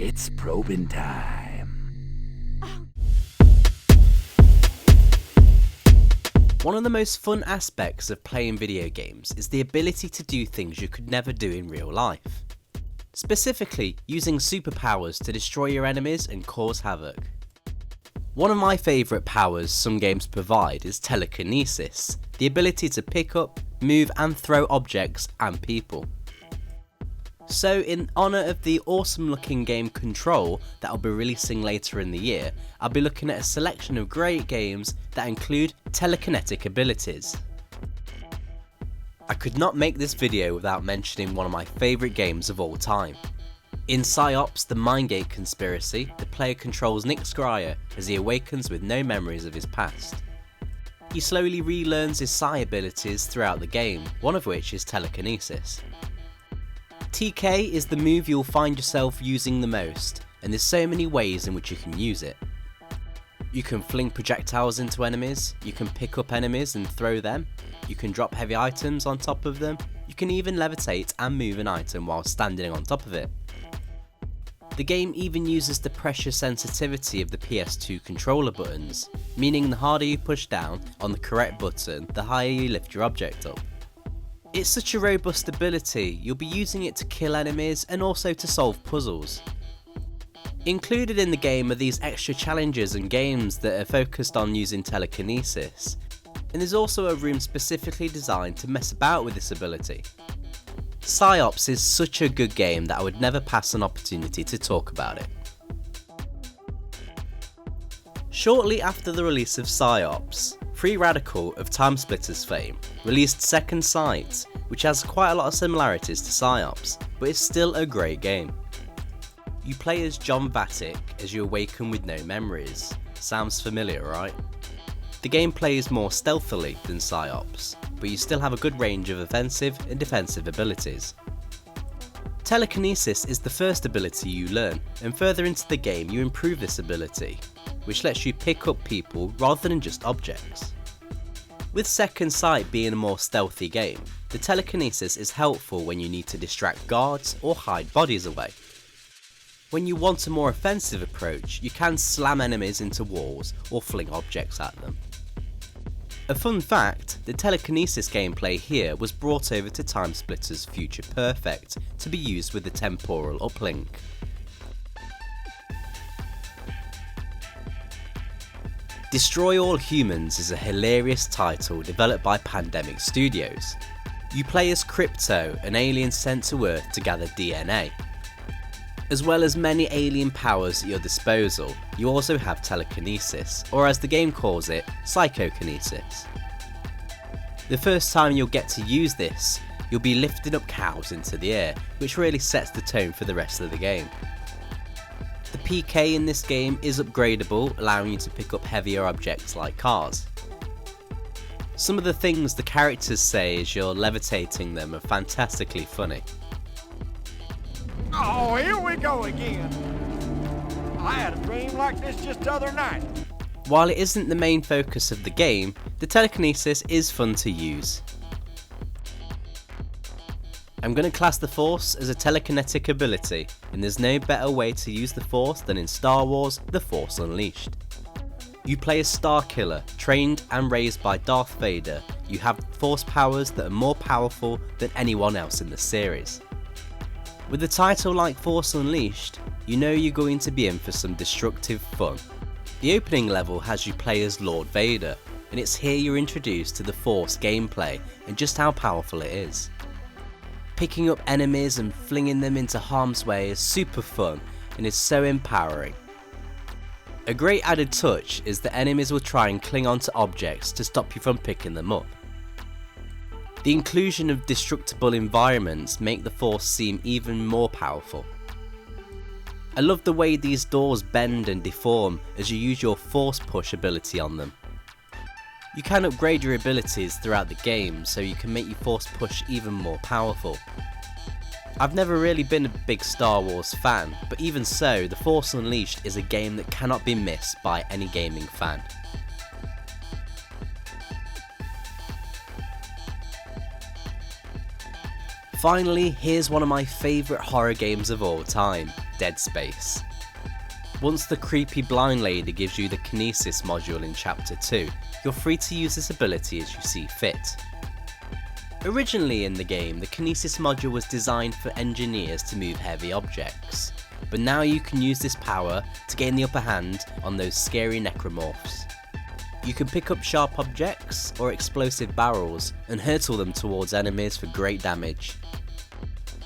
It's probing time. One of the most fun aspects of playing video games is the ability to do things you could never do in real life. Specifically, using superpowers to destroy your enemies and cause havoc. One of my favourite powers some games provide is Telekinesis, the ability to pick up, move and throw objects and people. So in honour of the awesome looking game Control that I'll be releasing later in the year, I'll be looking at a selection of great games that include telekinetic abilities. I could not make this video without mentioning one of my favourite games of all time. In Psi-ops, the Mindgate conspiracy, the player controls Nick Scryer as he awakens with no memories of his past. He slowly relearns his Psi abilities throughout the game, one of which is Telekinesis. TK is the move you'll find yourself using the most, and there's so many ways in which you can use it. You can fling projectiles into enemies, you can pick up enemies and throw them, you can drop heavy items on top of them, you can even levitate and move an item while standing on top of it. The game even uses the pressure sensitivity of the PS2 controller buttons, meaning the harder you push down on the correct button, the higher you lift your object up. It's such a robust ability, you'll be using it to kill enemies and also to solve puzzles. Included in the game are these extra challenges and games that are focused on using telekinesis, and there's also a room specifically designed to mess about with this ability. Psi-ops is such a good game that I would never pass an opportunity to talk about it. Shortly after the release of Psi-ops, Free Radical of Timesplitters fame released Second Sight, which has quite a lot of similarities to Psi-ops, but it's still a great game. You play as John Vatic as you awaken with no memories. Sounds familiar, right? The game plays more stealthily than Psi-ops, but you still have a good range of offensive and defensive abilities. Telekinesis is the first ability you learn, and further into the game you improve this ability, which lets you pick up people rather than just objects. With Second Sight being a more stealthy game, the telekinesis is helpful when you need to distract guards or hide bodies away. When you want a more offensive approach, you can slam enemies into walls or fling objects at them. A fun fact, the telekinesis gameplay here was brought over to Timesplitters Future Perfect to be used with the temporal uplink. Destroy All Humans is a hilarious title developed by Pandemic Studios. You play as Crypto, an alien sent to Earth to gather DNA. As well as many alien powers at your disposal, you also have telekinesis, or as the game calls it, psychokinesis. The first time you'll get to use this, you'll be lifting up cows into the air, which really sets the tone for the rest of the game. The PK in this game is upgradable, allowing you to pick up heavier objects like cars. Some of the things the characters say as you're levitating them are fantastically funny. Oh, here we go again. I had a dream like this just the other night. While it isn't the main focus of the game, the telekinesis is fun to use. I'm going to class the Force as a telekinetic ability, and there's no better way to use the Force than in Star Wars: The Force Unleashed. You play as Starkiller, trained and raised by Darth Vader. You have Force powers that are more powerful than anyone else in the series. With a title like Force Unleashed, you know you're going to be in for some destructive fun. The opening level has you play as Lord Vader, and it's here you're introduced to the Force gameplay and just how powerful it is. Picking up enemies and flinging them into harm's way is super fun and is so empowering. A great added touch is that enemies will try and cling onto objects to stop you from picking them up. The inclusion of destructible environments make the Force seem even more powerful. I love the way these doors bend and deform as you use your Force Push ability on them. You can upgrade your abilities throughout the game so you can make your Force Push even more powerful. I've never really been a big Star Wars fan, but even so, The Force Unleashed is a game that cannot be missed by any gaming fan. Finally, here's one of my favourite horror games of all time, Dead Space. Once the creepy blind lady gives you the Kinesis module in Chapter 2, you're free to use this ability as you see fit. Originally in the game, the Kinesis module was designed for engineers to move heavy objects, but now you can use this power to gain the upper hand on those scary necromorphs. You can pick up sharp objects or explosive barrels and hurtle them towards enemies for great damage.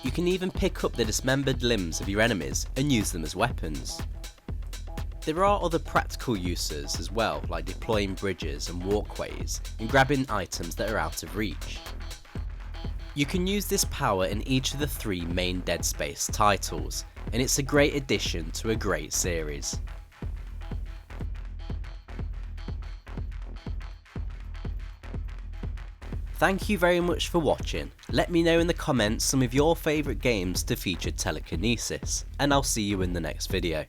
You can even pick up the dismembered limbs of your enemies and use them as weapons. There are other practical uses as well, like deploying bridges and walkways and grabbing items that are out of reach. You can use this power in each of the 3 main Dead Space titles, and it's a great addition to a great series. Thank you very much for watching. Let me know in the comments some of your favourite games to feature telekinesis, and I'll see you in the next video.